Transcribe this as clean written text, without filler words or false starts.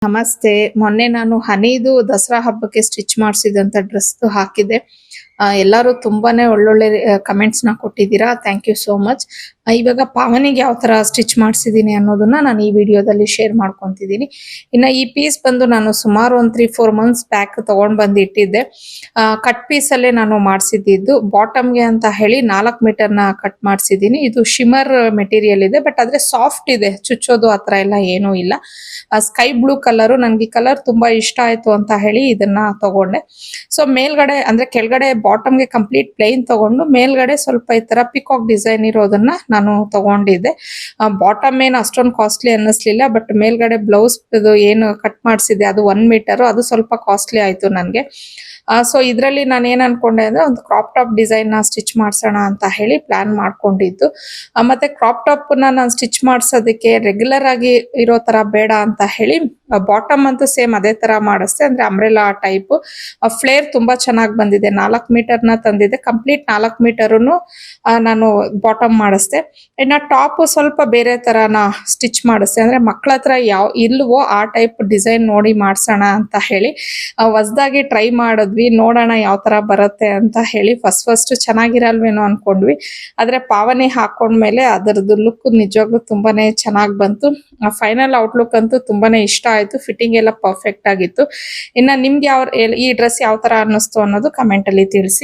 ನಮಸ್ತೆ. ಮೊನ್ನೆ ನಾನು ಹನಿದು ದಸರಾ ಹಬ್ಬಕ್ಕೆ ಸ್ಟಿಚ್ ಮಾಡಿಸಿದಂತ ಡ್ರೆಸ್ ಹಾಕಿದ್ದೆ. ಎಲ್ಲರೂ ತುಂಬಾನೇ ಒಳ್ಳೊಳ್ಳೆ ಕಮೆಂಟ್ಸ್ ನ ಕೊಟ್ಟಿದ್ದೀರಾ. Thank you so much. ಇವಾಗ ಪಾವನಿಗೆ ಯಾವ ತರ ಸ್ಟಿಚ್ ಮಾಡಿಸಿದೀನಿ ಅನ್ನೋದನ್ನ ನಾನು ಈ ವಿಡಿಯೋದಲ್ಲಿ ಶೇರ್ ಮಾಡ್ಕೊಂತಿದ್ದೀನಿ. ಇನ್ನ ಈ ಪೀಸ್ ಬಂದು ನಾನು ಸುಮಾರು ಒಂದು 3-4 ಮಂತ್ಸ್ ಬ್ಯಾಕ್ ತಗೊಂಡ್ ಬಂದು ಇಟ್ಟಿದ್ದೆ. ಕಟ್ ಪೀಸ್ ಅಲ್ಲೇ ನಾನು ಮಾಡಿಸಿದ್ದು. ಬಾಟಮ್ಗೆ ಅಂತ ಹೇಳಿ 4 ಮೀಟರ್ ನ ಕಟ್ ಮಾಡಿಸಿದೀನಿ. ಇದು ಶಿಮರ್ ಮೆಟೀರಿಯಲ್ ಇದೆ, ಬಟ್ ಆದ್ರೆ ಸಾಫ್ಟ್ ಇದೆ, ಚುಚ್ಚೋದು ಆತರ ಎಲ್ಲ ಏನೂ ಇಲ್ಲ. ಸ್ಕೈ ಬ್ಲೂ ಕಲರ್, ನನ್ಗೆ ಈ ಕಲರ್ ತುಂಬಾ ಇಷ್ಟ ಆಯ್ತು ಅಂತ ಹೇಳಿ ಇದನ್ನ ತಗೊಂಡೆ. ಸೊ ಮೇಲ್ಗಡೆ ಅಂದ್ರೆ ಕೆಳಗಡೆ ಬಾಟಮ್ಗೆ ಕಂಪ್ಲೀಟ್ ಪ್ಲೇನ್ ತಗೊಂಡು ಮೇಲ್ಗಡೆ ಸ್ವಲ್ಪ ಈ ತರ ಪಿಕಾಕ್ ಡಿಸೈನ್ ಇರೋದನ್ನ ನಾನು ತಗೊಂಡಿದ್ದೆ. ಬಾಟಮ್ ಏನು ಅಷ್ಟೊಂದು ಕಾಸ್ಟ್ಲಿ ಅನ್ನಿಸ್ಲಿಲ್ಲ, ಬಟ್ ಮೇಲ್ಗಡೆ ಬ್ಲೌಸ್ ಏನು ಕಟ್ ಮಾಡಿಸಿದೆ ಅದು 1 ಮೀಟರ್, ಅದು ಸ್ವಲ್ಪ ಕಾಸ್ಟ್ಲಿ ಆಯ್ತು ನನ್ಗೆ. ಸೊ ಇದರಲ್ಲಿ ನಾನು ಏನ್ ಅನ್ಕೊಂಡೆ ಅಂದ್ರೆ ಒಂದು ಕ್ರಾಪ್ ಟಾಪ್ ಡಿಸೈನ್ ನ ಸ್ಟಿಚ್ ಮಾಡ್ಸೋಣ ಅಂತ ಹೇಳಿ ಪ್ಲಾನ್ ಮಾಡ್ಕೊಂಡಿದ್ದು. ಮತ್ತೆ ಕ್ರಾಪ್ ಟಾಪ್ ನಾನು ಸ್ಟಿಚ್ ಮಾಡ್ಸೋದಕ್ಕೆ ರೆಗ್ಯುಲರ್ ಆಗಿ ಇರೋ ತರ ಬೇಡ ಅಂತ ಹೇಳಿ ಬಾಟಮ್ ಅಂತೂ ಸೇಮ್ ಅದೇ ತರ ಮಾಡಿಸ್ದೆ, ಅಂದ್ರೆ ಅಂಬ್ರೆಲಾ ಟೈಪ್. ಫ್ಲೇರ್ ತುಂಬಾ ಚೆನ್ನಾಗಿ ಬಂದಿದೆ. 4 ಮೀಟರ್ ನ ತಂದಿದ್ದೆ, ಕಂಪ್ಲೀಟ್ 4 ಮೀಟರ್ನು ನಾನು ಬಾಟಮ್ ಮಾಡಿಸ್ದೆ. ಇನ್ನ ಟಾಪ್ ಸ್ವಲ್ಪ ಬೇರೆ ತರನ ಸ್ಟಿಚ್ ಮಾಡಿಸ್ದೆ, ಅಂದ್ರೆ ಮಕ್ಳ ಹತ್ರ ಯಾವ ಇಲ್ವೋ ಆ ಟೈಪ್ ಡಿಸೈನ್ ನೋಡಿ ಮಾಡ್ಸೋಣ ಅಂತ ಹೇಳಿ ಹೊಸದಾಗಿ ಟ್ರೈ ಮಾಡಿದ್ವಿ. ನೋಡೋಣ ಯಾವ ತರ ಬರುತ್ತೆ ಅಂತ ಹೇಳಿ. ಫಸ್ಟ್ ಚೆನ್ನಾಗಿರಲ್ವೇನೋ ಅನ್ಕೊಂಡ್ವಿ, ಆದ್ರೆ ಪಾವನಿ ಹಾಕೊಂಡ್ಮೇಲೆ ಅದರದ್ದು ಲುಕ್ ನಿಜವಾಗ್ಲೂ ತುಂಬಾನೇ ಚೆನ್ನಾಗಿ ಬಂತು. ಫೈನಲ್ ಔಟ್ಲುಕ್ ಅಂತೂ ತುಂಬಾನೇ ಇಷ್ಟ ಆಯ್ತು. ಫಿಟ್ಟಿಂಗ್ ಎಲ್ಲ ಪರ್ಫೆಕ್ಟ್ ಆಗಿತ್ತು. ಇನ್ನ ನಿಮ್ಗೆ ಈ ಡ್ರೆಸ್ ಯಾವ ತರ ಅನ್ನಿಸ್ತು ಅನ್ನೋದು ಕಮೆಂಟ್ ಅಲ್ಲಿ ತಿಳಿಸಿ.